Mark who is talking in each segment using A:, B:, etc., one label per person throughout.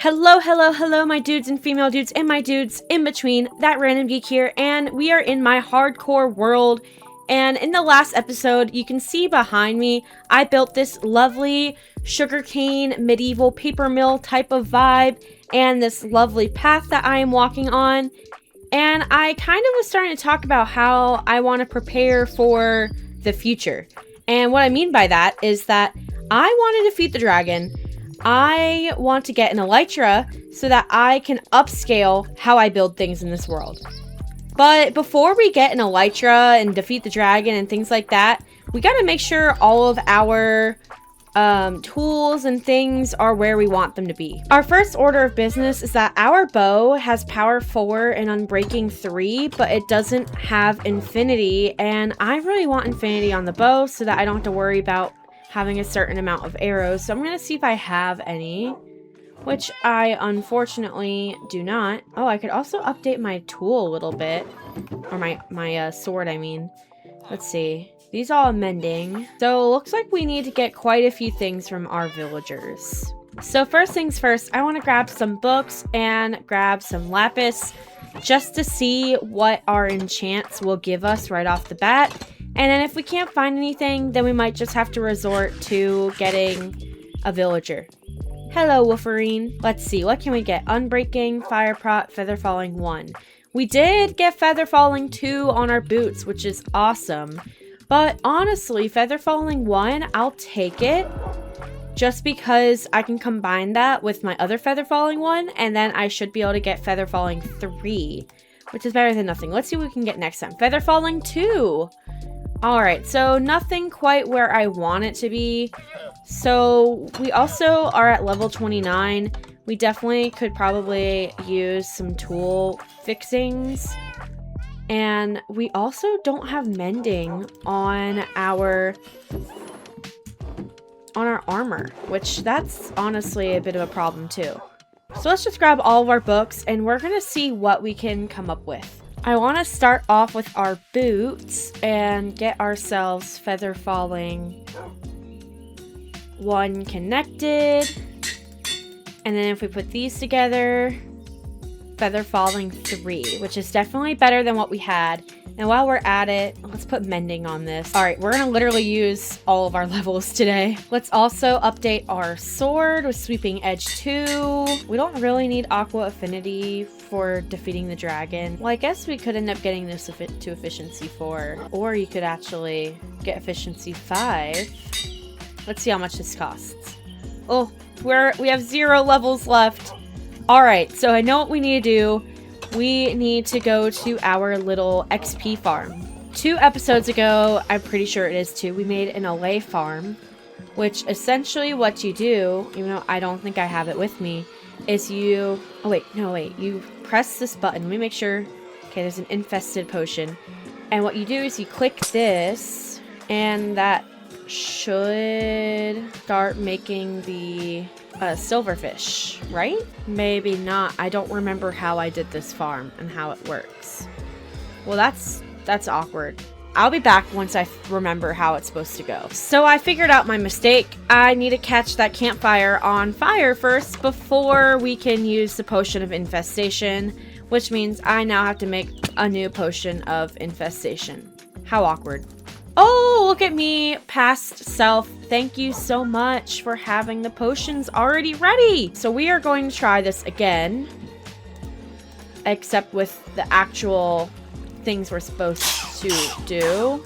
A: Hello, hello, hello, my dudes and female dudes and my dudes in between. That random geek here, and we are in my hardcore world. And in the last episode, you can see behind me, I built this lovely sugarcane medieval paper mill type of vibe and this lovely path that I am walking on. And I kind of was starting to talk about how I want to prepare for the future. And what I mean by that is that I want to defeat the dragon. I want to get an elytra so that I can upscale how I build things in this world. But before we get an elytra and defeat the dragon and things like that, we got to make sure all of our tools and things are where we want them to be. Our first order of business is that our bow has power 4 and unbreaking 3, but it doesn't have infinity, and I really want infinity on the bow so that I don't have to worry about having a certain amount of arrows. So I'm going to see if I have any, which I unfortunately do not. Oh, I could also update my tool a little bit, or my sword, I mean. Let's see. These all mending. So it looks like we need to get quite a few things from our villagers. So first things first, I want to grab some books and grab some lapis just to see what our enchants will give us right off the bat. And then if we can't find anything, then we might just have to resort to getting a villager. Hello, Wolverine. Let's see, what can we get? Unbreaking, Fire Prot, Feather Falling 1. We did get Feather Falling 2 on our boots, which is awesome. But honestly, Feather Falling 1, I'll take it. Just because I can combine that with my other Feather Falling 1, and then I should be able to get Feather Falling 3, which is better than nothing. Let's see what we can get next time. Feather Falling 2. Alright, so nothing quite where I want it to be. So we also are at level 29. We definitely could probably use some tool fixings. And we also don't have mending on our armor, which that's honestly a bit of a problem too. So let's just grab all of our books and we're gonna see what we can come up with. I want to start off with our boots and get ourselves Feather Falling 1 connected. And then if we put these together, Feather Falling 3, which is definitely better than what we had. And while we're at it, let's put mending on this. All right, we're going to literally use all of our levels today. Let's also update our sword with Sweeping Edge 2. We don't really need Aqua Affinity for defeating the dragon. Well, I guess we could end up getting this to Efficiency 4. Or you could actually get Efficiency 5. Let's see how much this costs. Oh, we have 0 levels left. All right, so I know what we need to do. We need to go to our little XP farm. 2 episodes ago, I'm pretty sure it is 2, we made an LA farm, which essentially what you do, even though I don't think I have it with me, is you... Oh, wait. No, wait. You press this button. Let me make sure. Okay, there's an infested potion. And what you do is you click this, and that should start making the... silverfish, right? Maybe not. I don't remember how I did this farm and how it works. Well, that's awkward. I'll be back once I remember how it's supposed to go. So I figured out my mistake. I need to catch that campfire on fire first before we can use the potion of infestation, which means I now have to make a new potion of infestation. How awkward. Oh, look at me, past self. Thank you so much for having the potions already ready. So we are going to try this again, except with the actual things we're supposed to do.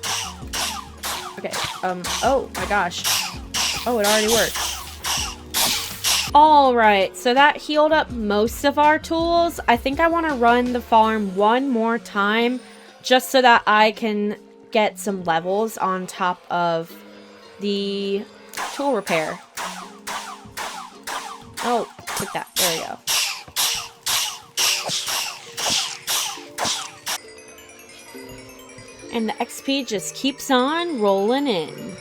A: Okay, oh my gosh. Oh, it already worked. All right, so that healed up most of our tools. I think I want to run the farm one more time just so that I can get some levels on top of the tool repair. Oh, click that. There we go. And the XP just keeps on rolling in.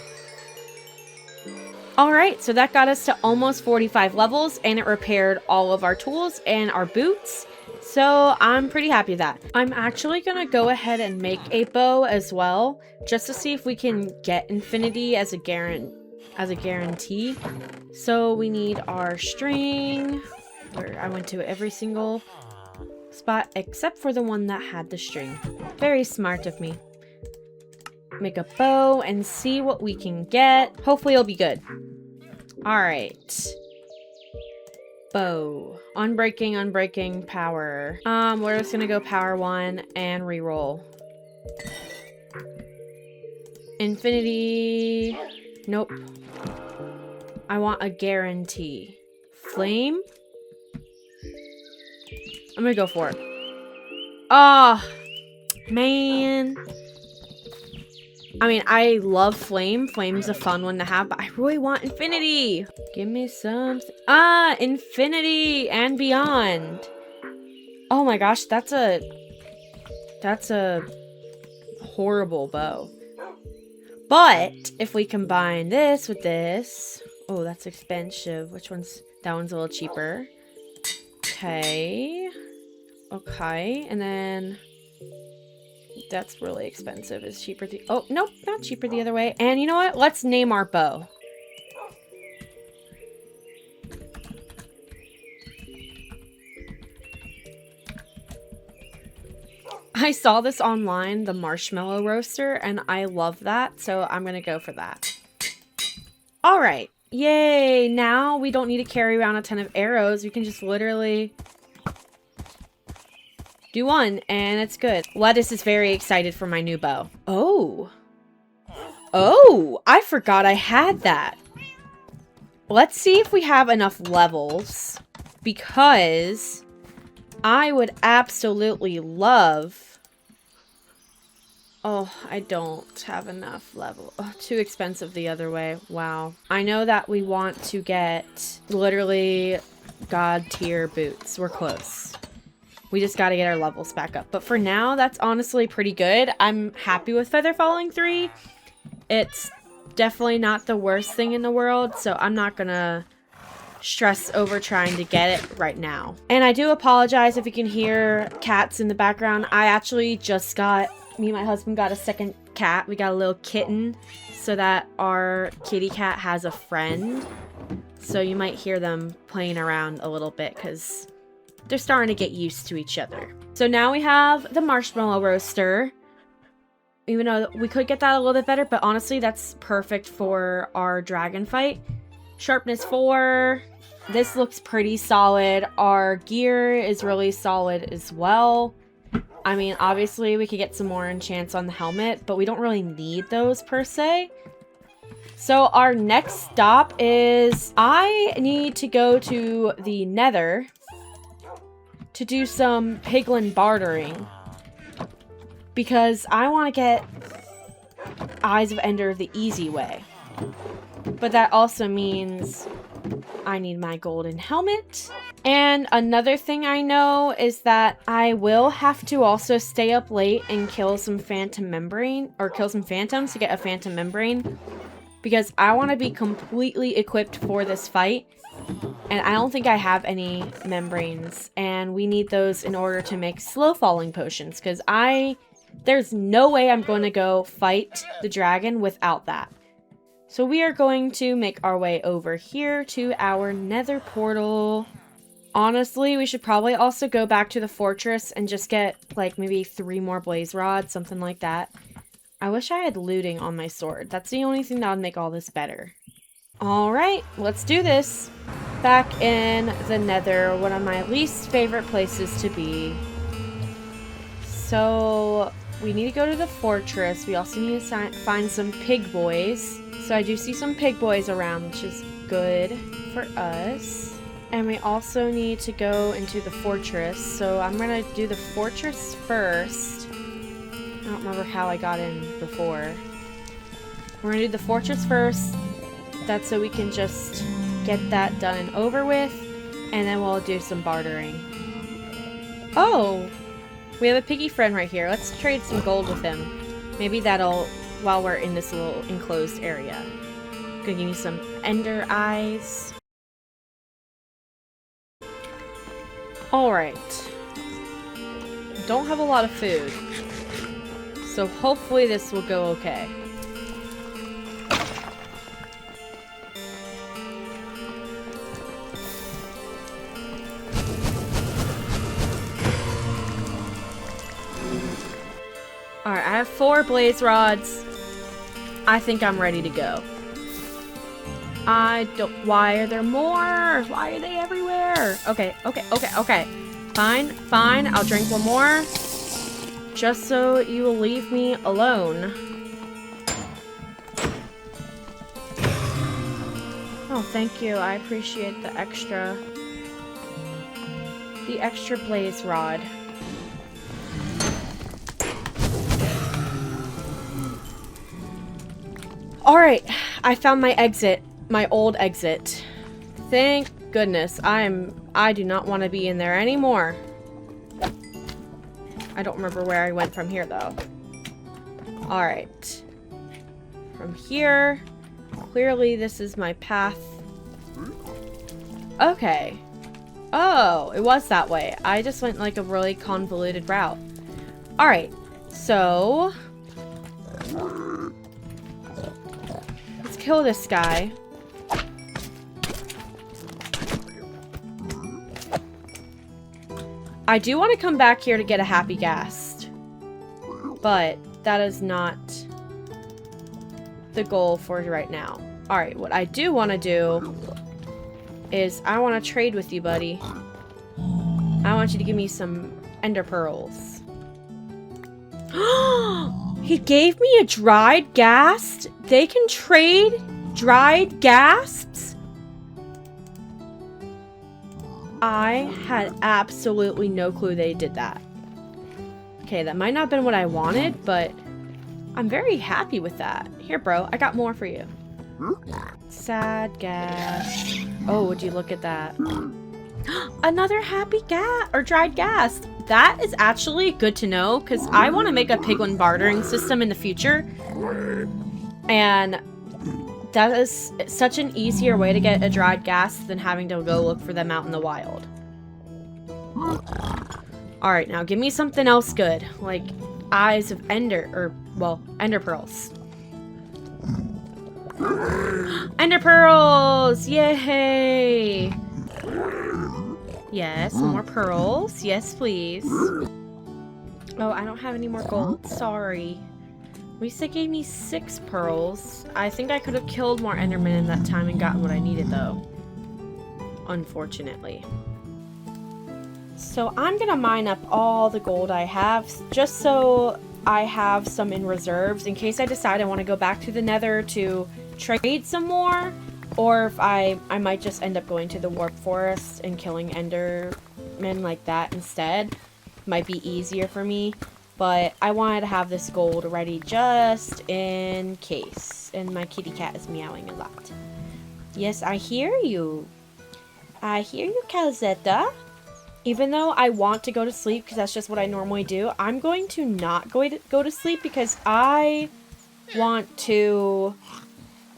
A: Alright, so that got us to almost 45 levels, and it repaired all of our tools and our boots. So I'm pretty happy with that. I'm actually gonna go ahead and make a bow as well, just to see if we can get infinity as a guarantee. So we need our string. Where here. I went to every single spot except for the one that had the string. Very smart of me. Make a bow and see what we can get. Hopefully it'll be good. Alright. Bow. Unbreaking, power. We're just gonna go power 1 and reroll. Infinity. Nope. I want a guarantee. Flame? I'm gonna go for it. Ah, man. I mean, I love flame. Flame's a fun one to have, but I really want infinity. Give me something. Ah, infinity and beyond. Oh my gosh, that's a horrible bow. But if we combine this with this, oh, that's expensive. Which one's, that one's a little cheaper. Okay. Okay, and then that's really expensive. It's cheaper the, oh, nope, not cheaper the other way. And you know what? Let's name our bow. I saw this online, the marshmallow roaster, and I love that, so I'm gonna go for that. All right, yay! Now we don't need to carry around a ton of arrows. We can just literally do one, and it's good. Lettuce is very excited for my new bow. Oh. Oh, I forgot I had that. Let's see if we have enough levels, because I would absolutely love... Oh, I don't have enough level. Oh, too expensive the other way. Wow. I know that we want to get literally god tier boots. We're close. We just got to get our levels back up. But for now, that's honestly pretty good. I'm happy with Feather Falling 3. It's definitely not the worst thing in the world, so I'm not gonna stress over trying to get it right now. And I do apologize if you can hear cats in the background. I actually just got, me and my husband got a second cat. We got a little kitten so that our kitty cat has a friend. So you might hear them playing around a little bit because they're starting to get used to each other. So now we have the marshmallow roaster. Even though we could get that a little bit better, but honestly, that's perfect for our dragon fight. Sharpness 4. This looks pretty solid. Our gear is really solid as well. I mean, obviously, we could get some more enchants on the helmet, but we don't really need those per se. So our next stop is I need to go to the Nether to do some piglin bartering. Because I want to get Eyes of Ender the easy way. But that also means I need my golden helmet. And another thing I know is that I will have to also stay up late and kill some phantom membrane, or kill some phantoms to get a phantom membrane. Because I want to be completely equipped for this fight. And I don't think I have any membranes. And we need those in order to make slow falling potions. Because there's no way I'm going to go fight the dragon without that. So we are going to make our way over here to our nether portal. Honestly, we should probably also go back to the fortress and just get like maybe 3 more blaze rods, something like that. I wish I had looting on my sword. That's the only thing that would make all this better. Alright, let's do this. Back in the nether, one of my least favorite places to be. So we need to go to the fortress. We also need to find some pig boys. So I do see some pig boys around, which is good for us. And we also need to go into the fortress. So I'm going to do the fortress first. I don't remember how I got in before. We're going to do the fortress first. That's so we can just get that done and over with. And then we'll do some bartering. Oh! We have a piggy friend right here. Let's trade some gold with him. Maybe that'll, while we're in this little enclosed area. Gonna give me some ender eyes. Alright. Don't have a lot of food. So hopefully this will go okay. I have 4 blaze rods. I think I'm ready to go. Why are there more? Why are they everywhere? Okay. Fine. I'll drink one more. Just so you will leave me alone. Oh, thank you. I appreciate the extra blaze rod. Alright, I found my exit. My old exit. Thank goodness. I do not want to be in there anymore. I don't remember where I went from here, though. Alright. From here. Clearly, this is my path. Okay. Oh, it was that way. I just went like a really convoluted route. Alright. So... let's kill this guy. I do want to come back here to get a happy ghast, but that is not the goal for right now. Alright, what I do want to do is I want to trade with you, buddy. I want you to give me some ender pearls. He gave me a dried ghast? They can trade dried ghasts? I had absolutely no clue they did that. Okay, that might not have been what I wanted, but I'm very happy with that. Here, bro, I got more for you. Sad gas. Oh, would you look at that? Another happy gas or dried gas. That is actually good to know because I want to make a piglin bartering system in the future. And that is such an easier way to get a dried gas than having to go look for them out in the wild. Alright, now give me something else good. Like eyes of ender, or, well, ender pearls. Ender pearls! Yay! Yes, more pearls. Yes, please. Oh, I don't have any more gold. Sorry. At least they gave me 6 pearls. I think I could have killed more endermen in that time and gotten what I needed, though. Unfortunately. So I'm gonna mine up all the gold I have, just so I have some in reserves in case I decide I want to go back to the nether to trade some more, or if I might just end up going to the warp forest and killing endermen like that instead. Might be easier for me. But I wanted to have this gold ready just in case. And my kitty cat is meowing a lot. Yes, I hear you. I hear you, Calzetta. Even though I want to go to sleep, because that's just what I normally do, I'm going to not go to sleep because I want to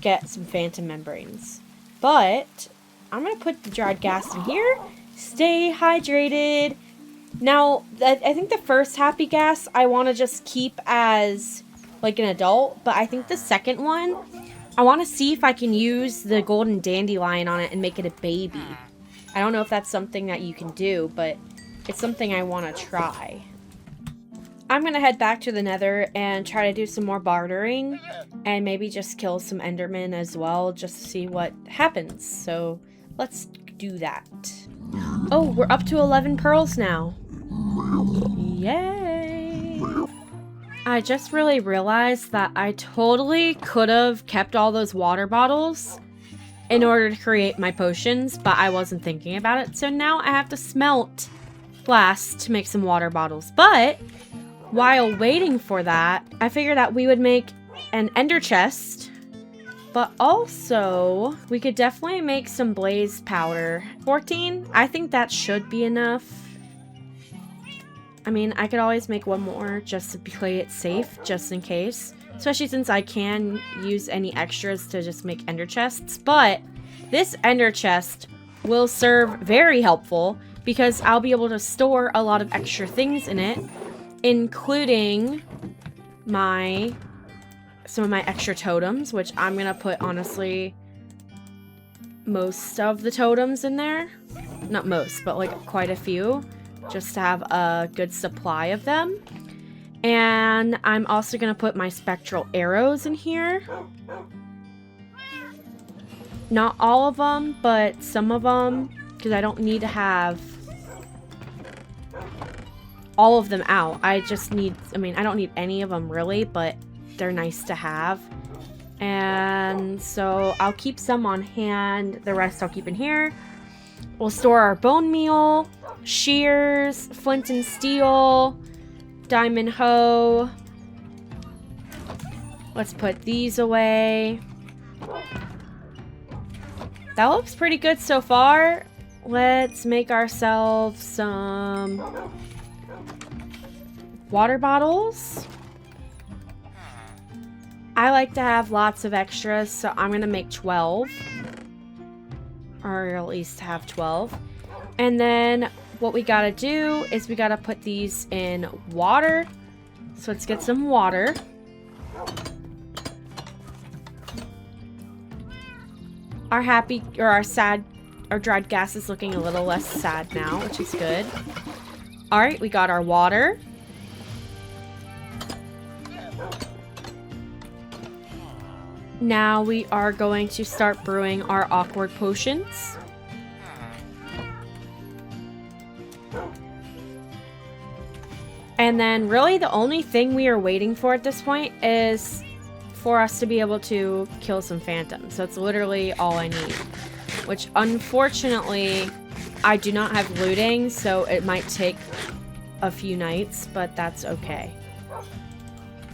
A: get some phantom membranes. But I'm going to put the dried gas in here. Stay hydrated. Now, I think the first happy gas I want to just keep as, like, an adult. But I think the second one, I want to see if I can use the golden dandelion on it and make it a baby. I don't know if that's something that you can do, but it's something I want to try. I'm going to head back to the nether and try to do some more bartering. And maybe just kill some endermen as well, just to see what happens. So, let's do that. Oh, we're up to 11 pearls now. Yay! I just really realized that I totally could have kept all those water bottles in order to create my potions, but I wasn't thinking about it. So now I have to smelt glass to make some water bottles. But while waiting for that, I figured that we would make an ender chest, but also we could definitely make some blaze powder. 14? I think that should be enough. I mean, I could always make one more just to play it safe, just in case. Especially since I can use any extras to just make ender chests. But this ender chest will serve very helpful because I'll be able to store a lot of extra things in it, including some of my extra totems, which I'm going to put, honestly, most of the totems in there. Not most, but like quite a few, just to have a good supply of them. And I'm also going to put my spectral arrows in here. Not all of them, but some of them, because I don't need to have all of them out. I just need, I mean, I don't need any of them really, but they're nice to have. And so I'll keep some on hand. The rest I'll keep in here. We'll store our bone meal, shears, flint and steel, diamond hoe. Let's put these away. That looks pretty good so far. Let's make ourselves some water bottles. I like to have lots of extras, so I'm going to make 12. Or at least have 12. And then what we got to do is we got to put these in water. So let's get some water. Our happy, or our sad, our dried gas is looking a little less sad now, which is good. Alright, we got our water. Now we are going to start brewing our awkward potions. And then really the only thing we are waiting for at this point is for us to be able to kill some phantoms. That's literally all I need. Which unfortunately I do not have looting, so it might take a few nights, but that's okay.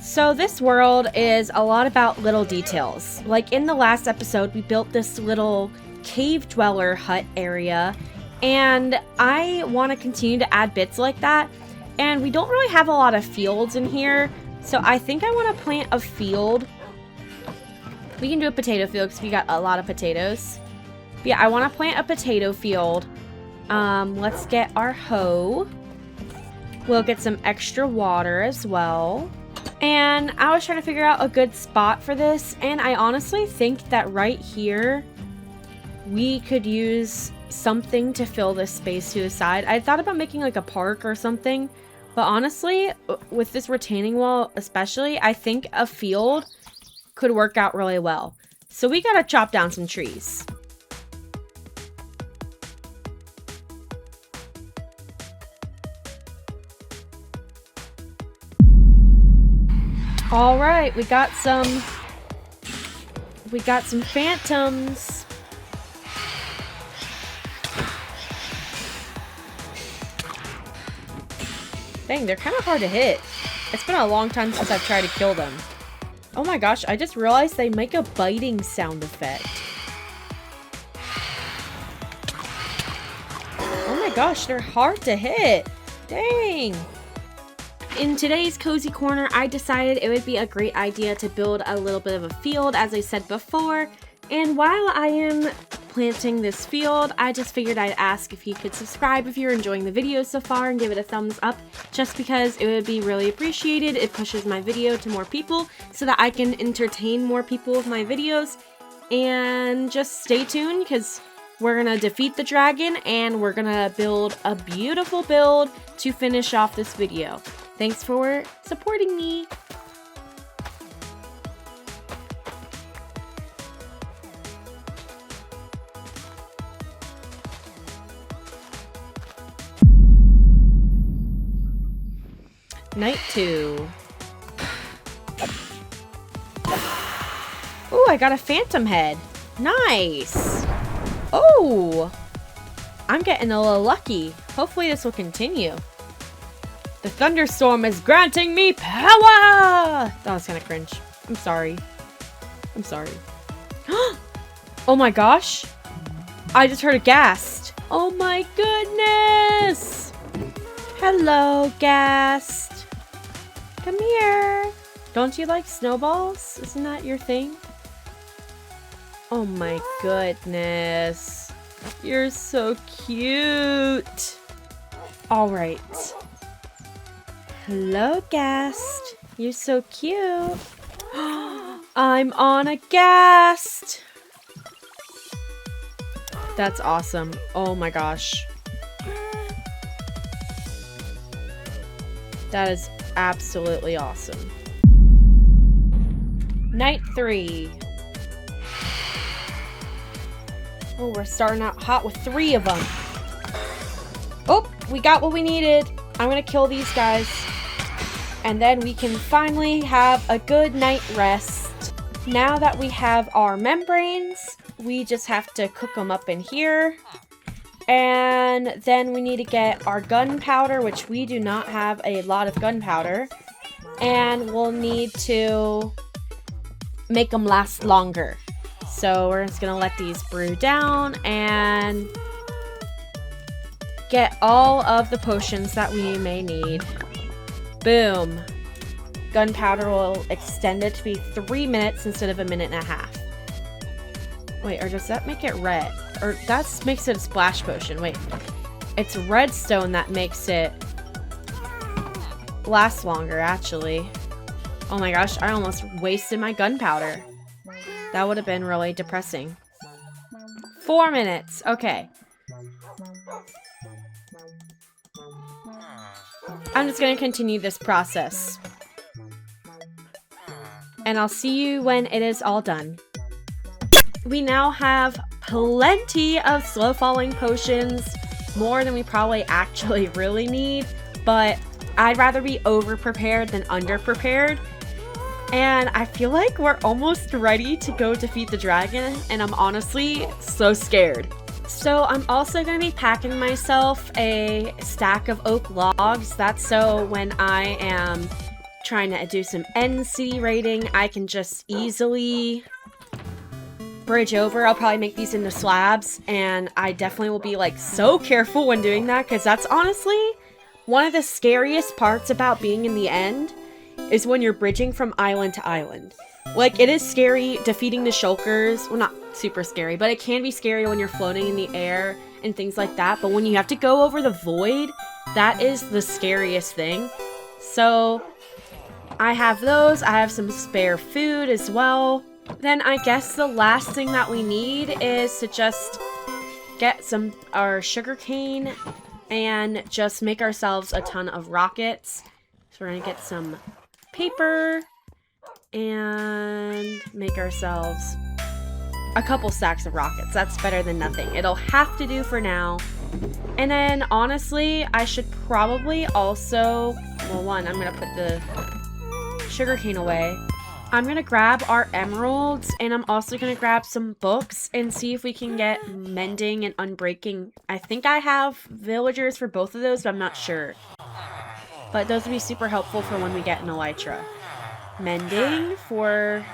A: So this world is a lot about little details. Like in the last episode, we built this little cave dweller hut area, and I want to continue to add bits like that. And we don't really have a lot of fields in here, so I think I want to plant a field. We can do a potato field because we got a lot of potatoes. But yeah, I want to plant a potato field. Let's get our hoe. We'll get some extra water as well. And I was trying to figure out a good spot for this, and I honestly think that right here we could use something to fill this space to the side. I thought about making like a park or something, but honestly, with this retaining wall especially, I think a field could work out really well. So we gotta chop down some trees. All right, we got some phantoms. Dang, they're kind of hard to hit. It's been a long time since I've tried to kill them. Oh my gosh, I just realized they make a biting sound effect. Oh my gosh, they're hard to hit. Dang. In today's cozy corner, I decided it would be a great idea to build a little bit of a field, as I said before. And while I am planting this field, I just figured I'd ask if you could subscribe if you're enjoying the video so far and give it a thumbs up, just because it would be really appreciated. It pushes my video to more people so that I can entertain more people with my videos. And just stay tuned, because we're gonna defeat the dragon and we're gonna build a beautiful build to finish off this video. Thanks for supporting me. Night 2. Oh, I got a phantom head. Nice. Oh, I'm getting a little lucky. Hopefully this will continue. The thunderstorm is granting me power! That was kind of cringe. I'm sorry. I'm sorry. Oh my gosh. I just heard a ghast. Oh my goodness. Hello, ghast. Come here. Don't you like snowballs? Isn't that your thing? Oh my goodness. You're so cute. All right. Hello, ghast. You're so cute. I'm on a ghast. That's awesome. Oh my gosh. That is absolutely awesome. Night 3. Oh, we're starting out hot with 3 of them. Oh, we got what we needed. I'm gonna kill these guys. And then we can finally have a good night rest. Now that we have our membranes, we just have to cook them up in here. And then we need to get our gunpowder, which we do not have a lot of gunpowder. And we'll need to make them last longer. So we're just gonna let these brew down and get all of the potions that we may need. Boom. Gunpowder will extend it to be 3 minutes instead of 1.5 minutes. Wait, or does that make it red? Or that makes it a splash potion. Wait, it's redstone that makes it last longer, actually. Oh my gosh, I almost wasted my gunpowder. That would have been really depressing. 4 minutes. Okay. I'm just going to continue this process. And I'll see you when it is all done. We now have plenty of slow falling potions. More than we probably actually really need. But I'd rather be over prepared than under prepared. And I feel like we're almost ready to go defeat the dragon. And I'm honestly so scared. So I'm also going to be packing myself a stack of oak logs. That's so when I am trying to do some end city raiding, I can just easily bridge over. I'll probably make these into slabs, and I definitely will be like so careful when doing that, because that's honestly one of the scariest parts about being in the end is when you're bridging from island to island. Like, it is scary defeating the shulkers. Well, not super scary, but it can be scary when you're floating in the air and things like that. But when you have to go over the void, that is the scariest thing. So I have those. I have some spare food as well. Then I guess the last thing that we need is to just get our sugarcane and just make ourselves a ton of rockets. So we're gonna get some paper and make ourselves a couple stacks of rockets. That's better than nothing. It'll have to do for now. And then honestly, I should probably also, well, one, I'm gonna put the sugarcane away. I'm gonna grab our emeralds, and I'm also gonna grab some books and see if we can get mending and unbreaking. I think I have villagers for both of those, but I'm not sure. But those would be super helpful for when we get an elytra. Mending for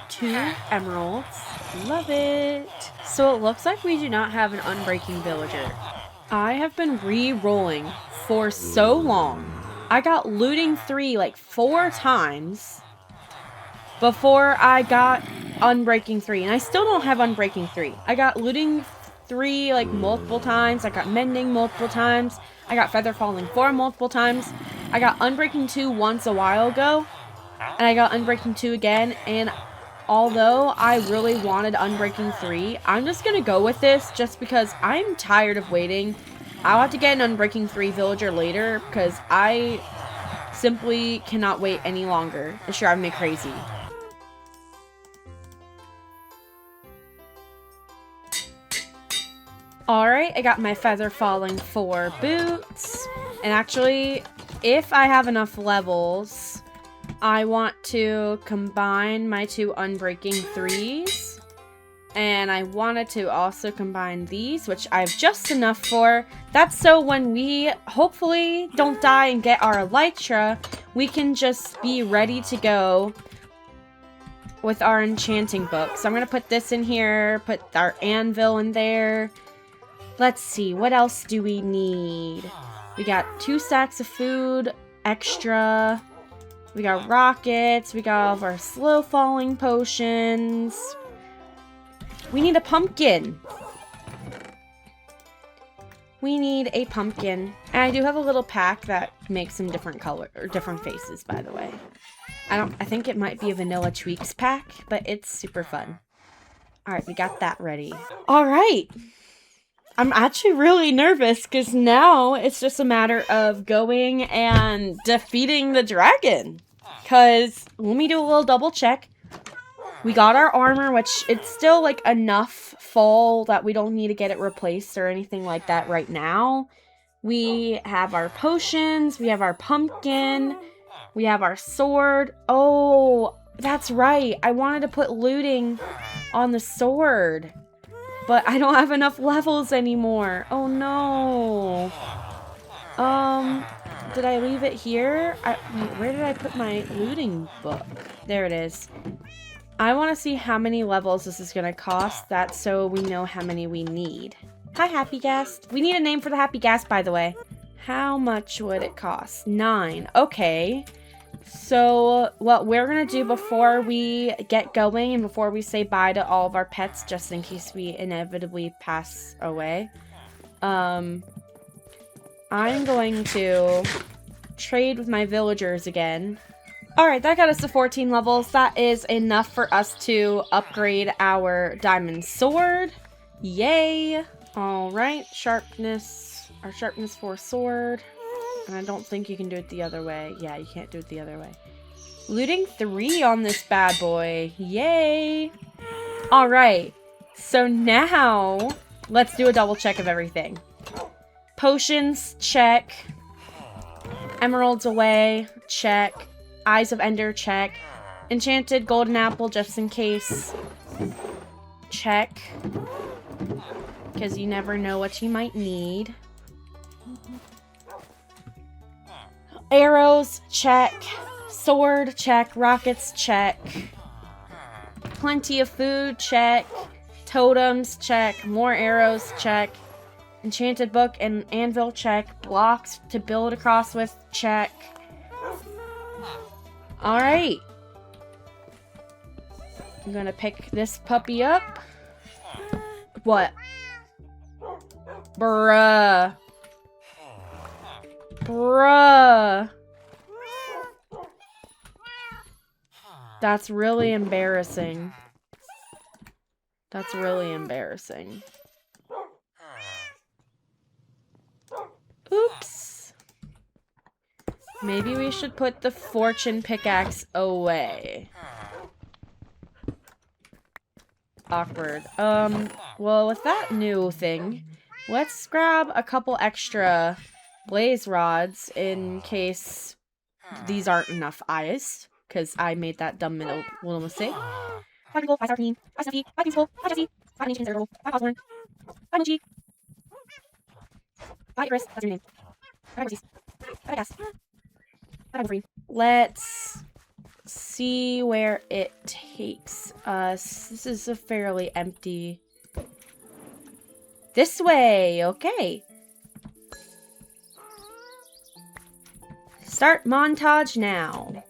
A: 2 emeralds. Love it. So it looks like we do not have an unbreaking villager. I have been re-rolling for so long. I got looting 3 like 4 times before I got unbreaking 3, and I still don't have unbreaking 3. I got looting 3 like multiple times. I got mending multiple times. I got feather falling 4 multiple times. I got unbreaking 2 once a while ago, and I got unbreaking 2 again. And although I really wanted unbreaking 3, I'm just gonna go with this just because I'm tired of waiting. I'll have to get an unbreaking 3 villager later because I simply cannot wait any longer. It's driving me crazy. Alright, I got my feather falling 4 boots. And actually, if I have enough levels, I want to combine my 2 unbreaking 3s. And I wanted to also combine these, which I have just enough for. That's so when we hopefully don't die and get our elytra, we can just be ready to go with our enchanting book. So I'm going to put this in here, put our anvil in there. Let's see, what else do we need? We got 2 stacks of food, extra. We got rockets. We got all of our slow falling potions. We need a pumpkin. We need a pumpkin. And I do have a little pack that makes some different color or different faces, by the way. I think it might be a vanilla tweaks pack, but it's super fun. All right, we got that ready. All right. I'm actually really nervous because now it's just a matter of going and defeating the dragon. Because let me do a little double check. We got our armor, which it's still like enough full that we don't need to get it replaced or anything like that right now. We have our potions. We have our pumpkin. We have our sword. Oh, that's right. I wanted to put looting on the sword. But I don't have enough levels anymore. Oh no. Did I leave it here? Wait, where did I put my looting book? There it is. I want to see how many levels this is going to cost. That's so we know how many we need. Hi, Happy Ghast. We need a name for the Happy Ghast, by the way. How much would it cost? 9. Okay. So what we're going to do before we get going and before we say bye to all of our pets, just in case we inevitably pass away, I'm going to trade with my villagers again. Alright, that got us to 14 levels. That is enough for us to upgrade our diamond sword. Yay! Alright, sharpness. Our sharpness 4 sword. And I don't think you can do it the other way. Yeah, you can't do it the other way. Looting 3 on this bad boy. Yay! Alright, so now let's do a double check of everything. Potions, check. Emeralds away, check. Eyes of Ender, check. Enchanted golden apple, just in case. Check. Because you never know what you might need. Arrows, check. Sword, check. Rockets, check. Plenty of food, check. Totems, check. More arrows, check. Enchanted book and anvil, check. Blocks to build across with, check. Alright. I'm gonna pick this puppy up. What? Bruh. Bruh. That's really embarrassing. That's really embarrassing. Oops. Maybe we should put the fortune pickaxe away. Awkward. Well, with that new thing, let's grab a couple extra blaze rods in case these aren't enough eyes, because I made that dumb little mistake. 5 people, 5 star team, 5 Sophie, 5 peaceful, 5 Jesse, 5 ancient circle, 5 Osborne, 5 Mochi, 5 Icarus, that's your name, 5 Mercies, 5 Gas, 5 Free. Let's see where it takes us. This is a fairly empty... This way, okay. Start montage now.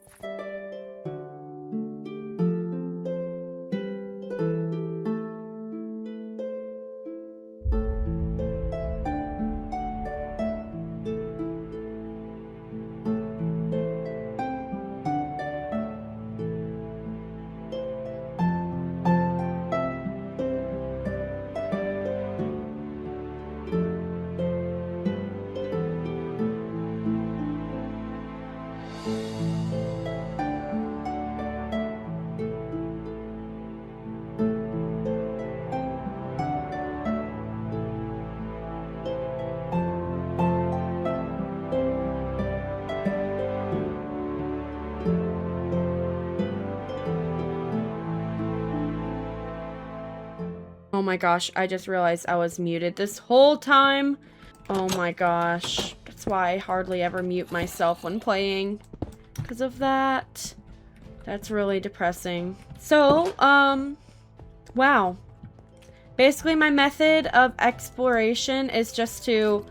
A: Oh my gosh, I just realized I was muted this whole time. Oh my gosh. That's why I hardly ever mute myself when playing. Because of that. That's really depressing. So, wow. Basically, my method of exploration is just to,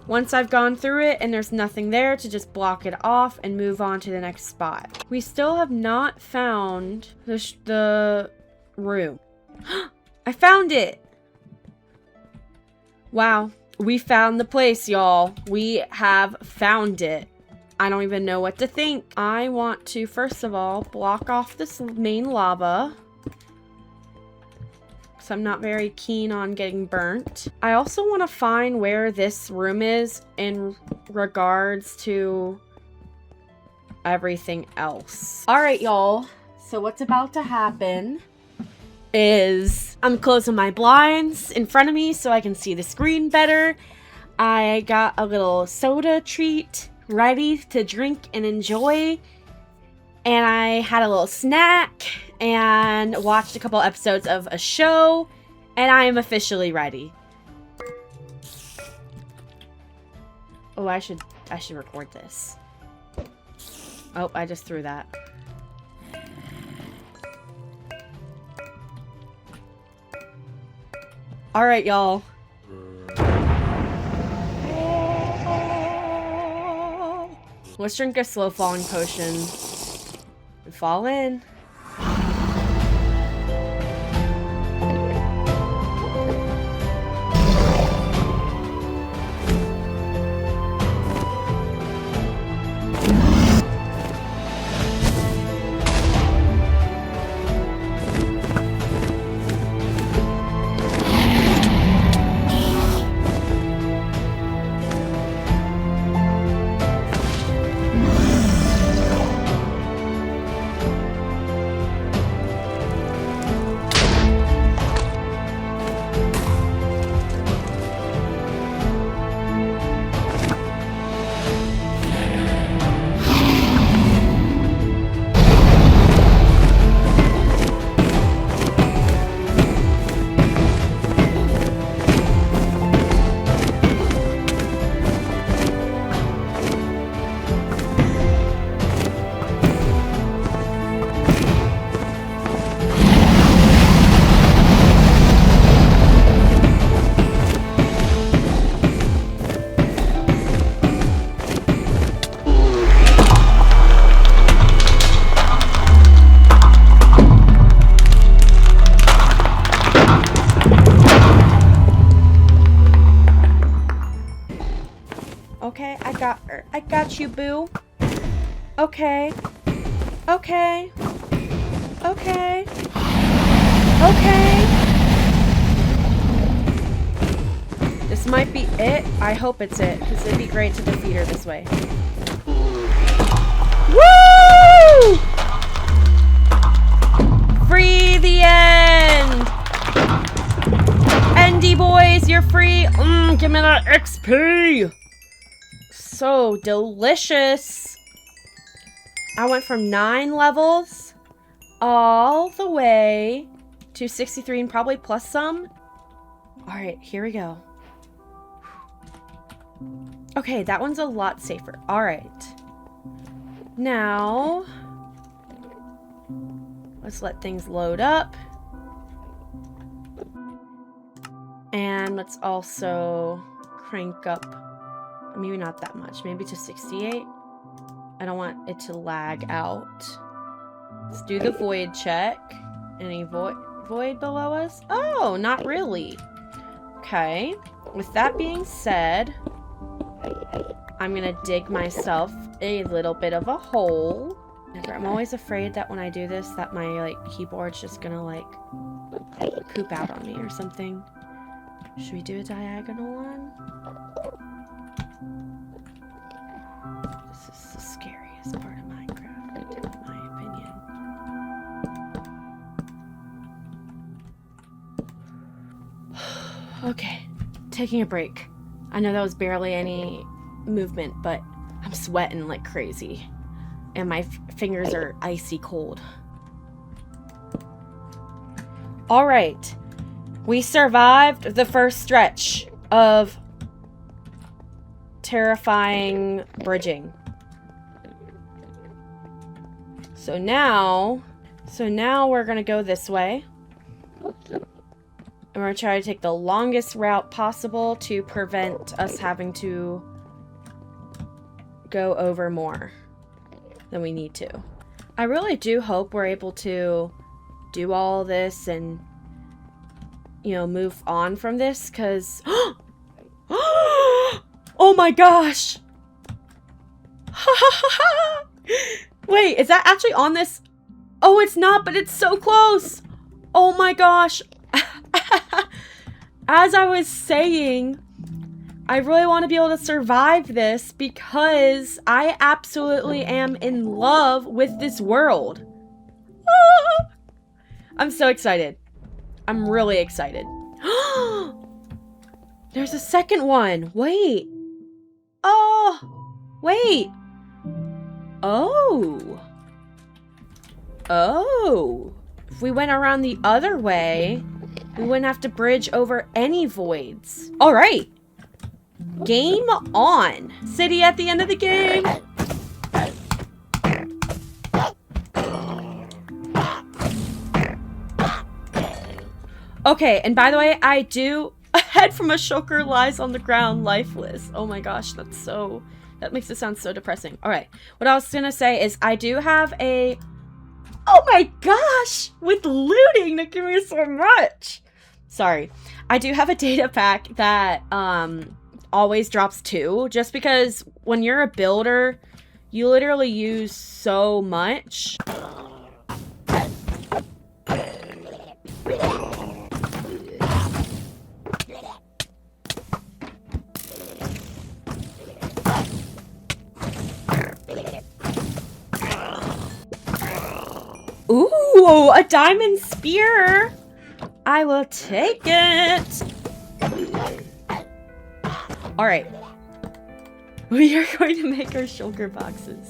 A: once I've gone through it and there's nothing there, to just block it off and move on to the next spot. We still have not found the room. I found it! Wow. We found the place, y'all. We have found it. I don't even know what to think. I want to, first of all, block off this main lava. so I'm not very keen on getting burnt. I also want to find where this room is in regards to everything else. All right, y'all. So what's about to happen is I'm closing my blinds in front of me so I can see the screen better. I got a little soda treat ready to drink and enjoy. And I had a little snack and watched a couple episodes of a show. And I am officially ready. Oh, I should record this. Oh, I just threw that. All right, y'all. Let's drink a slow falling potion and fall in. Okay, I got her. I got you, boo. Okay. Okay. Okay. Okay. This might be it. I hope it's it, because it'd be great to defeat her this way. Woo! Free the end! Endy boys, you're free. Give me that XP! So delicious. I went from 9 levels all the way to 63 and probably plus some. All right, here we go. Okay, that one's a lot safer. All right. Now, let's let things load up. And let's also crank up. Maybe not that much. Maybe to 68. I don't want it to lag out. Let's do the void check. Any void below us? Oh, not really. Okay. With that being said, I'm gonna dig myself a little bit of a hole. I'm always afraid that when I do this, that my keyboard's just gonna poop out on me or something. Should we do a diagonal one? This is the scariest part of Minecraft, in my opinion. Okay, taking a break. I know that was barely any movement, but I'm sweating like crazy. And my fingers are icy cold. Alright. We survived the first stretch of terrifying bridging. So now we're gonna go this way. And we're gonna try to take the longest route possible to prevent us having to go over more than we need to. I really do hope we're able to do all this and, you know, move on from this, because oh my gosh! Wait, is that actually on this? Oh, it's not, but it's so close! Oh my gosh! As I was saying, I really want to be able to survive this because I absolutely am in love with this world. I'm so excited. I'm really excited. There's a second one. Wait. Oh. Wait. Oh. Oh. If we went around the other way, we wouldn't have to bridge over any voids. All right. Game on. City at the end of the game. Okay, and by the way, I do... A head from a shulker lies on the ground, lifeless. Oh my gosh, that makes it sound so depressing. All right, what I was gonna say is I do have a... Oh my gosh, with looting, that give me so much. Sorry. I do have a data pack that always drops 2, just because when you're a builder, you literally use so much. Ooh, a diamond spear. I will take it. All right. We are going to make our shulker boxes.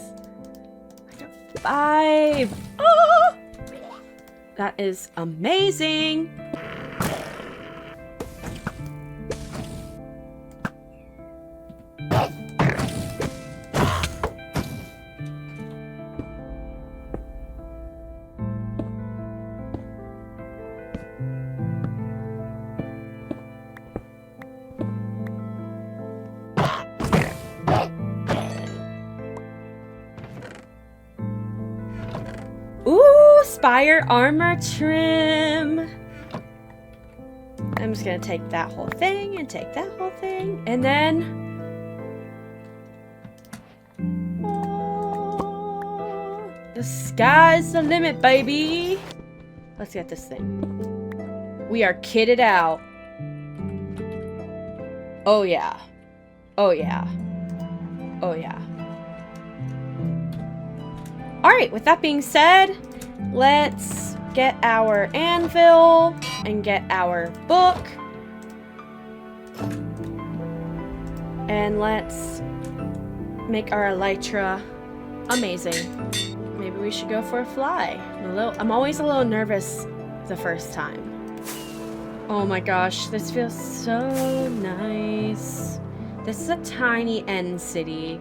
A: I got 5. Oh, that is amazing. Ooh, spire armor trim. I'm just gonna take that whole thing and take that whole thing. And then... Oh, the sky's the limit, baby. Let's get this thing. We are kitted out. Oh yeah. Oh yeah. Oh yeah. Alright, with that being said, let's get our anvil and get our book. And let's make our elytra amazing. Maybe we should go for a fly. I'm always a little nervous the first time. Oh my gosh, this feels so nice. This is a tiny end city.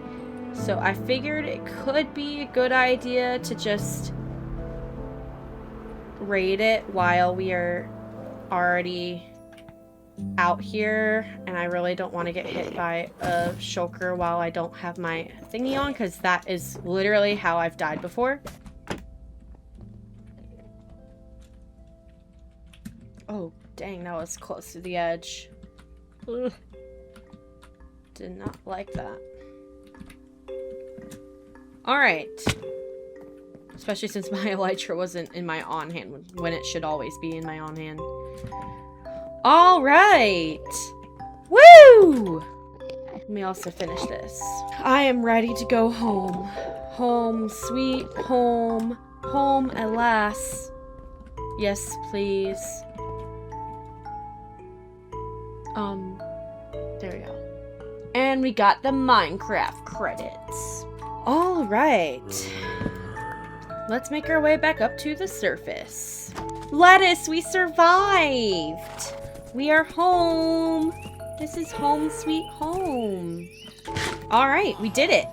A: So I figured it could be a good idea to just raid it while we are already out here. And I really don't want to get hit by a shulker while I don't have my thingy on, because that is literally how I've died before. Oh, dang, that was close to the edge. Ugh. Did not like that. Alright. Especially since my elytra wasn't in my on hand when it should always be in my on hand. Alright. Woo! Let me also finish this. I am ready to go home. Home, sweet home. Home, alas. Yes, please. There we go. And we got the Minecraft credits. All right. Let's make our way back up to the surface. Lettuce, we survived. We are home. This is home sweet home. All right, we did it.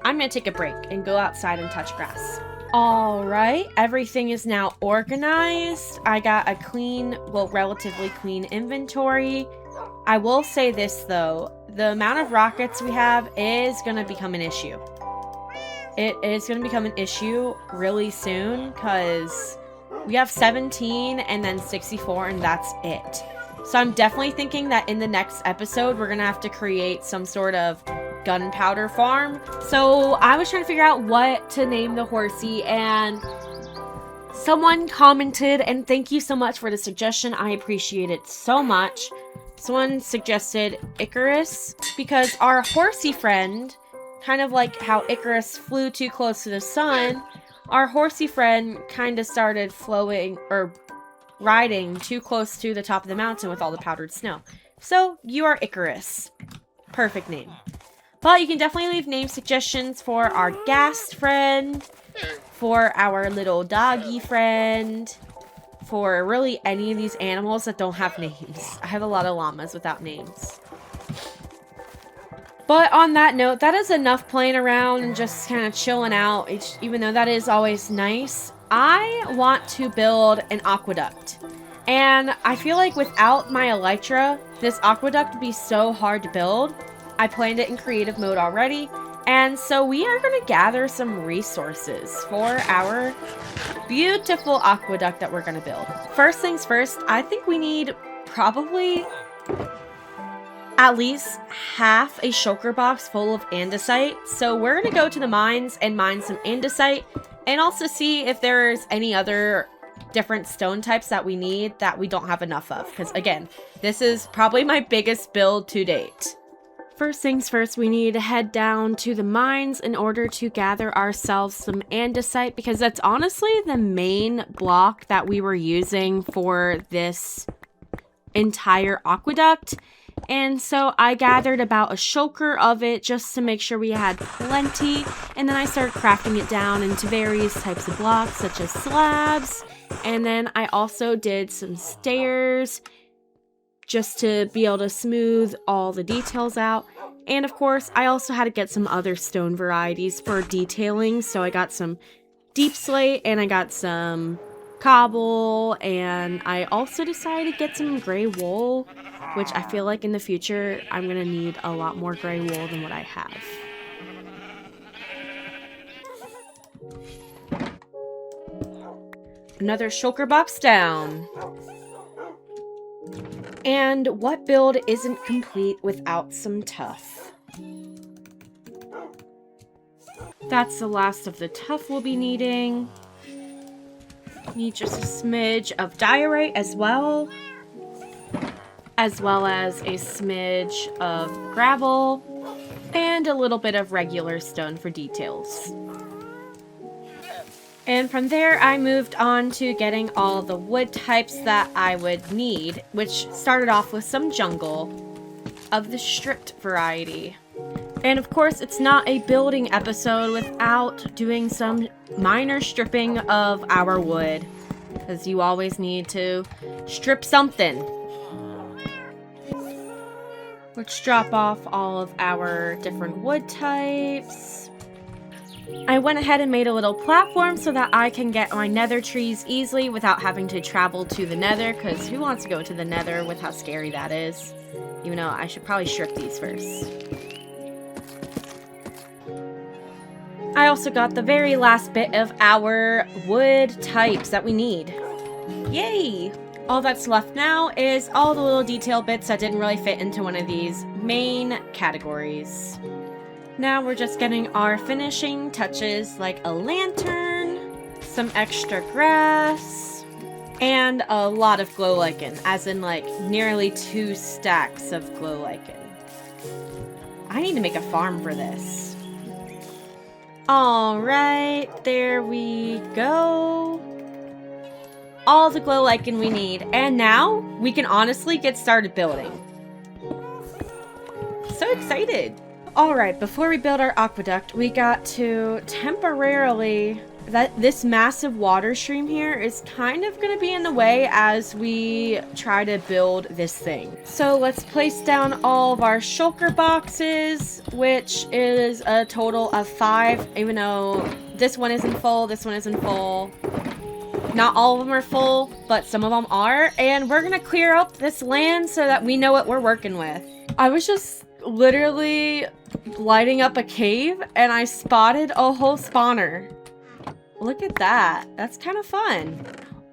A: I'm gonna take a break and go outside and touch grass. All right, everything is now organized. I got a clean, well, relatively clean inventory. I will say this though, the amount of rockets we have is gonna become an issue. It is gonna become an issue really soon because we have 17 and then 64 and that's it. So I'm definitely thinking that in the next episode, we're gonna have to create some sort of gunpowder farm. So I was trying to figure out what to name the horsey, and Someone commented, and thank you so much for the suggestion. I appreciate it so much. Someone suggested Icarus because our horsey friend, kind of like how Icarus flew too close to the sun, our horsey friend kind of started flowing or riding too close to the top of the mountain with all the powdered snow. So you are Icarus. Perfect name. But you can definitely leave name suggestions for our ghast friend, for our little doggy friend, for really any of these animals that don't have names. I have a lot of llamas without names. But on that note, that is enough playing around and just kind of chilling out, even though that is always nice. I want to build an aqueduct. And I feel like without my elytra, this aqueduct would be so hard to build. I planned it in creative mode already. And so we are going to gather some resources for our beautiful aqueduct that we're going to build. First things first, I think we need probably at least half a shulker box full of andesite. So we're going to go to the mines and mine some andesite and also see if there's any other different stone types that we need that we don't have enough of. Because again, this is probably my biggest build to date. First things first, we need to head down to the mines in order to gather ourselves some andesite, because that's honestly the main block that we were using for this entire aqueduct. And so I gathered about a shulker of it just to make sure we had plenty, and then I started crafting it down into various types of blocks such as slabs, and then I also did some stairs just to be able to smooth all the details out. And of course, I also had to get some other stone varieties for detailing. So I got some deep slate and I got some cobble, and I also decided to get some gray wool, which I feel like in the future, I'm gonna need a lot more gray wool than what I have. Another shulker box down. And what build isn't complete without some tuff? That's the last of the tuff we'll be needing. Need just a smidge of diorite as well as a smidge of gravel, and a little bit of regular stone for details. And from there, I moved on to getting all the wood types that I would need, which started off with some jungle of the stripped variety. And of course, it's not a building episode without doing some minor stripping of our wood, because you always need to strip something. Let's drop off all of our different wood types. I went ahead and made a little platform so that I can get my nether trees easily without having to travel to the nether, because who wants to go to the nether with how scary that is? Even though I should probably strip these first. I also got the very last bit of our wood types that we need. Yay! All that's left now is all the little detail bits that didn't really fit into one of these main categories. Now we're just getting our finishing touches, like a lantern, some extra grass, and a lot of glow lichen, as in like nearly 2 stacks of glow lichen. I need to make a farm for this. Alright, there we go. All the glow lichen we need, and now we can honestly get started building. So excited! Alright, before we build our aqueduct, we got to temporarily... this massive water stream here is kind of going to be in the way as we try to build this thing. So let's place down all of our shulker boxes, which is a total of 5, even though this one isn't full, this one isn't full. Not all of them are full, but some of them are. And we're going to clear up this land so that we know what we're working with. I was just literally lighting up a cave and I spotted a whole spawner. Look at that. That's kind of fun.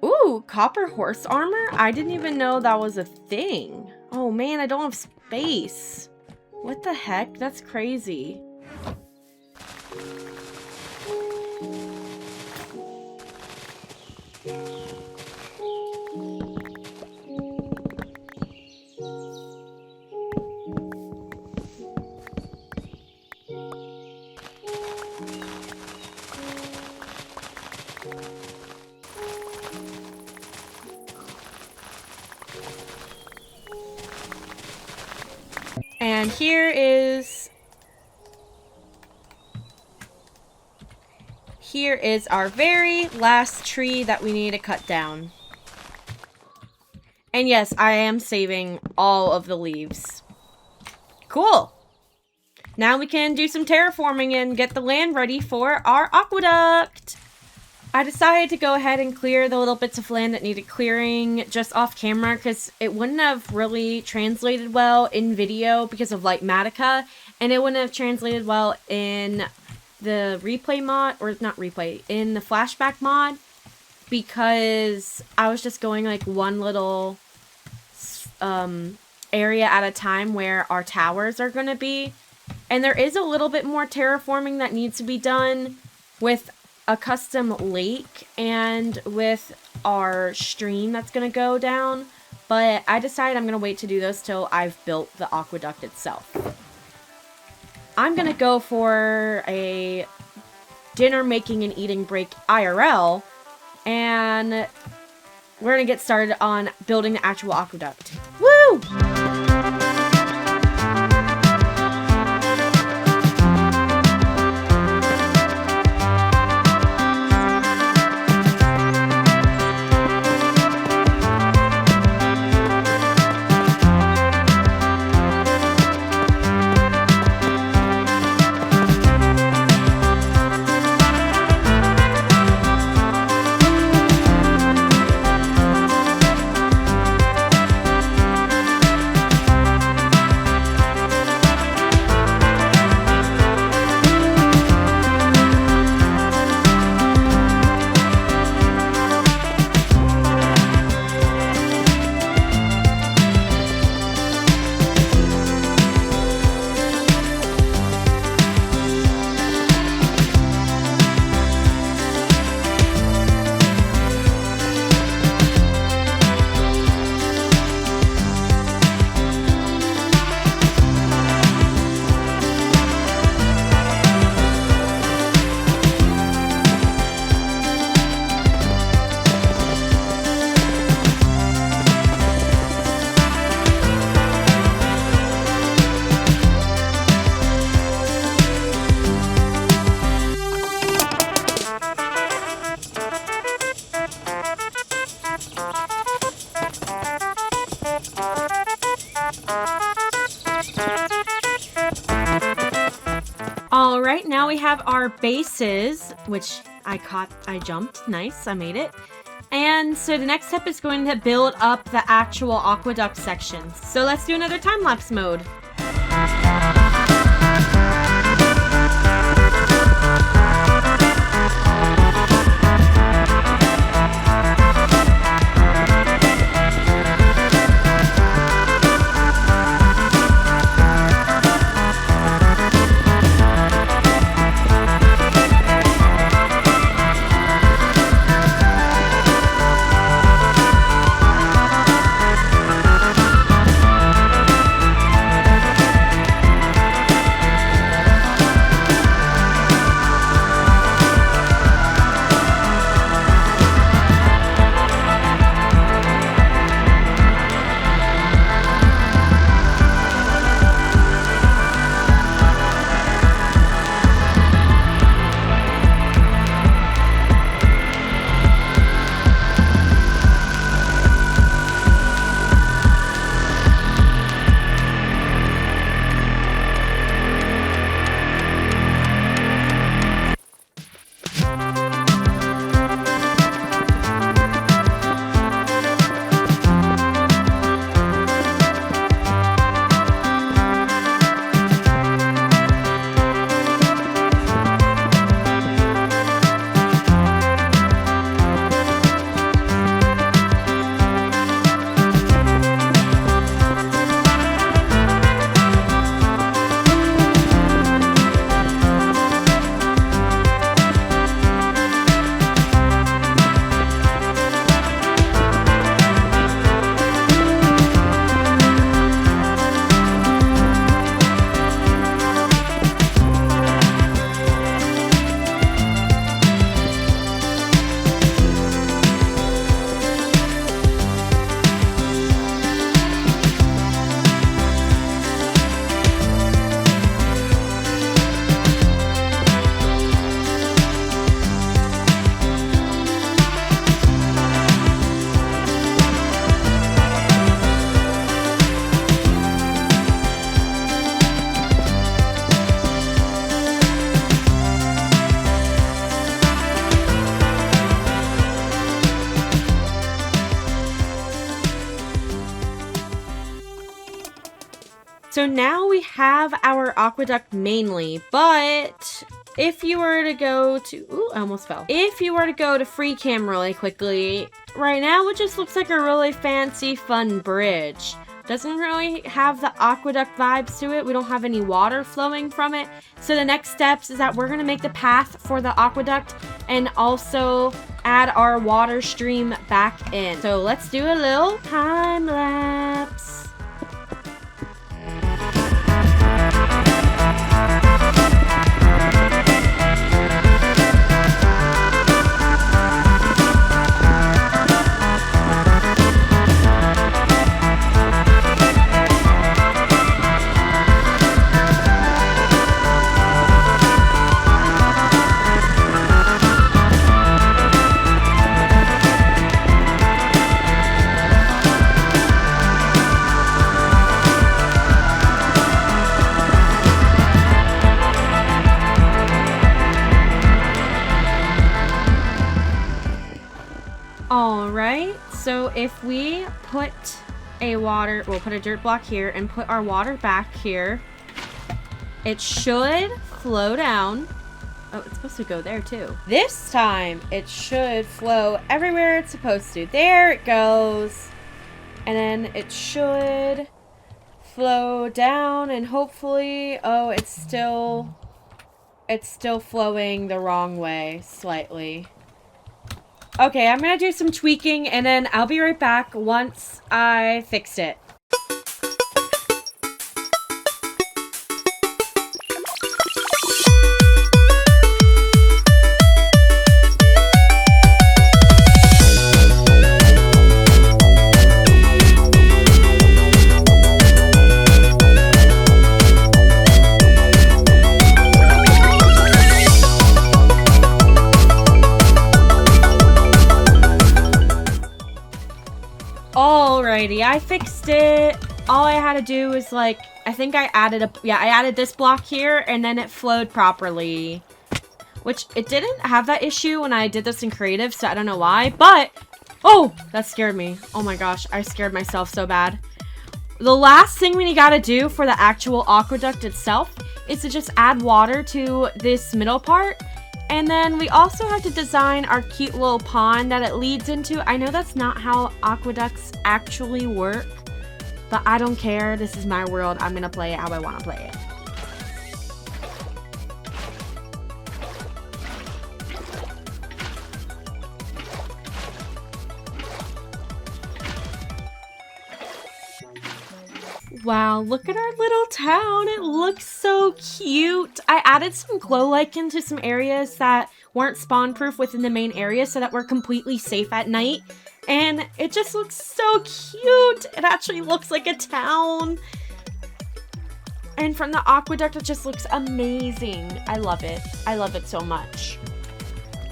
A: Ooh, copper horse armor? I didn't even know that was a thing. Oh man, I don't have space. What the heck? That's crazy. here is our very last tree that we need to cut down. And yes, I am saving all of the leaves. Cool. Now we can do some terraforming and get the land ready for our aqueduct. I decided to go ahead and clear the little bits of land that needed clearing just off camera because it wouldn't have really translated well in video because of Matica, and it wouldn't have translated well in the replay mod, or not replay, in the flashback mod, because I was just going one little area at a time where our towers are going to be. And there is a little bit more terraforming that needs to be done with a custom lake and with our stream that's going to go down. But I decided I'm going to wait to do those till I've built the aqueduct itself. I'm going to go for a dinner making and eating break IRL. And we're going to get started on building the actual aqueduct. Woo! Alright, now we have our bases, which I jumped. Nice, I made it. And so the next step is going to build up the actual aqueduct section. So let's do another time-lapse mode. So now we have our aqueduct mainly, but if you were to go to, ooh, I almost fell. If you were to go to free cam really quickly, right now it just looks like a really fancy, fun bridge. Doesn't really have the aqueduct vibes to it. We don't have any water flowing from it. So the next steps is that we're gonna make the path for the aqueduct and also add our water stream back in. So let's do a little time lapse. Alright, so if we put we'll put a dirt block here and put our water back here, it should flow down. Oh, it's supposed to go there too. This time, it should flow everywhere it's supposed to. There it goes. And then it should flow down and hopefully, oh, it's still flowing the wrong way slightly. Okay, I'm gonna do some tweaking and then I'll be right back once I fix it. Alrighty, I fixed it. All I had to do was like, I think I added I added this block here and then it flowed properly. Which it didn't have that issue when I did this in creative, so I don't know why, but oh, that scared me. Oh my gosh, I scared myself so bad. The last thing we gotta do for the actual aqueduct itself is to just add water to this middle part. And then we also have to design our cute little pond that it leads into. I know that's not how aqueducts actually work, but I don't care. This is my world. I'm gonna play it how I wanna play it. Wow, look at our little town. It looks so cute. I added some glow lichen to some areas that weren't spawn proof within the main area so that we're completely safe at night. And it just looks so cute. It actually looks like a town. And from the aqueduct, it just looks amazing. I love it. I love it so much.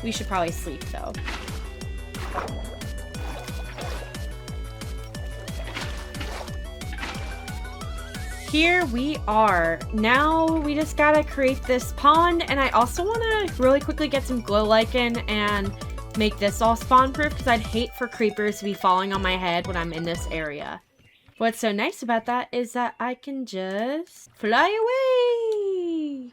A: We should probably sleep though. Here we are. Now we just gotta create this pond, and I also want to really quickly get some glow lichen and make this all spawn proof because I'd hate for creepers to be falling on my head when I'm in this area. What's so nice about that is that I can just fly away.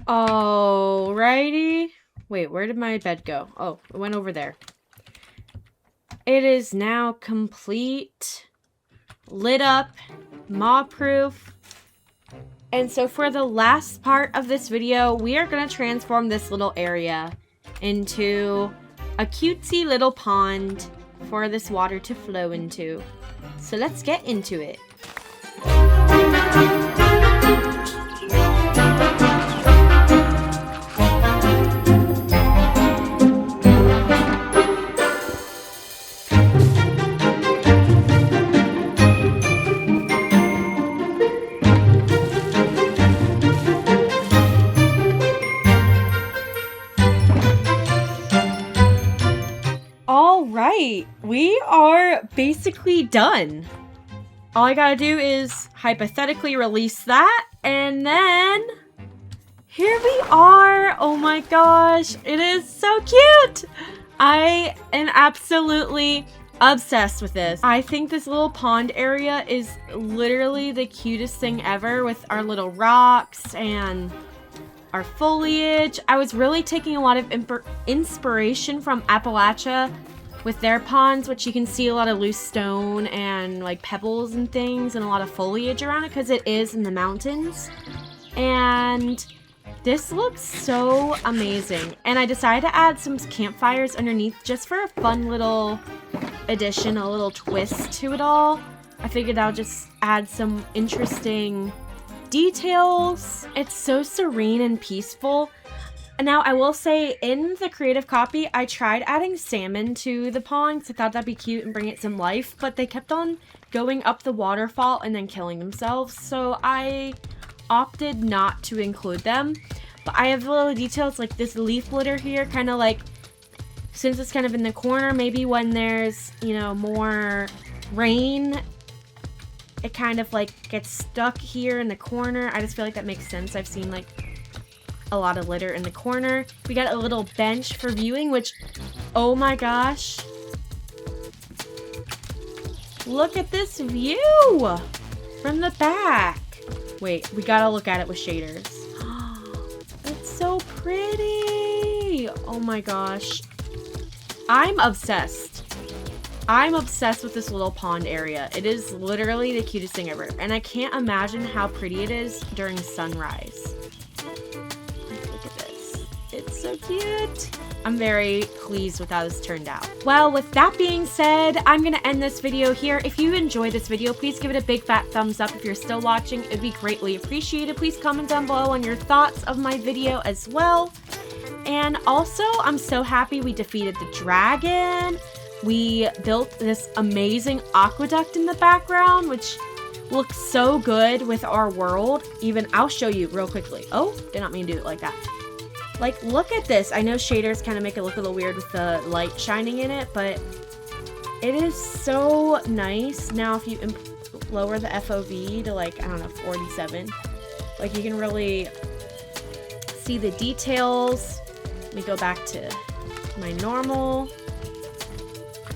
A: Alrighty. Wait, where did my bed go? Oh, it went over there. It is now complete, lit up, mob-proof. And so for the last part of this video, we are going to transform this little area into a cutesy little pond for this water to flow into. So let's get into it. basically done. All I gotta do is hypothetically release that, and then here we are. Oh my gosh, it is so cute. I am absolutely obsessed with this. I think this little pond area is literally the cutest thing ever, with our little rocks and our foliage. I was really taking a lot of inspiration from Appalachia with their ponds, which you can see a lot of loose stone and like pebbles and things and a lot of foliage around it because it is in the mountains. And this looks so amazing. And I decided to add some campfires underneath just for a fun little addition, a little twist to it all. I figured I'll just add some interesting details. It's so serene and peaceful. And now I will say, in the creative copy, I tried adding salmon to the pond because I thought that'd be cute and bring it some life, but they kept on going up the waterfall and then killing themselves, so I opted not to include them. But I have little details like this leaf litter here, kind of like, since it's kind of in the corner, maybe when there's, you know, more rain, it kind of like gets stuck here in the corner. I just feel like that makes sense. I've seen like a lot of litter in the corner. We got a little bench for viewing, which, oh my gosh, look at this view from the back. Wait, we gotta look at it with shaders. It's so pretty. Oh my gosh, I'm obsessed. I'm obsessed with this little pond area. It is literally the cutest thing ever, and I can't imagine how pretty it is during sunrise. It's so cute. I'm very pleased with how this turned out. Well, with that being said, I'm gonna end this video here. If you enjoyed this video, please give it a big fat thumbs up. If you're still watching, it'd be greatly appreciated. Please comment down below on your thoughts of my video as well. And also, I'm so happy we defeated the dragon. We built this amazing aqueduct in the background, which looks so good with our world. Even, I'll show you real quickly. Oh, did not mean to do it like that. Like, look at this. I know shaders kind of make it look a little weird with the light shining in it, but it is so nice. Now, if you lower the FOV to, like, I don't know, 47, like, you can really see the details. Let me go back to my normal.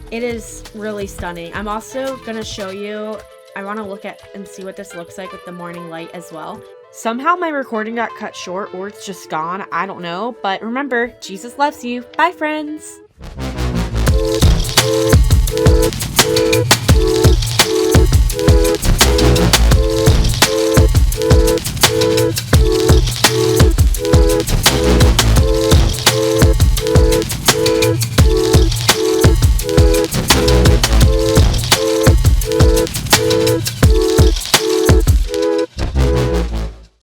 A: It is really stunning. I'm also going to show you, I want to look at and see what this looks like with the morning light as well. Somehow my recording got cut short, or it's just gone. I don't know. But remember, Jesus loves you. Bye, friends.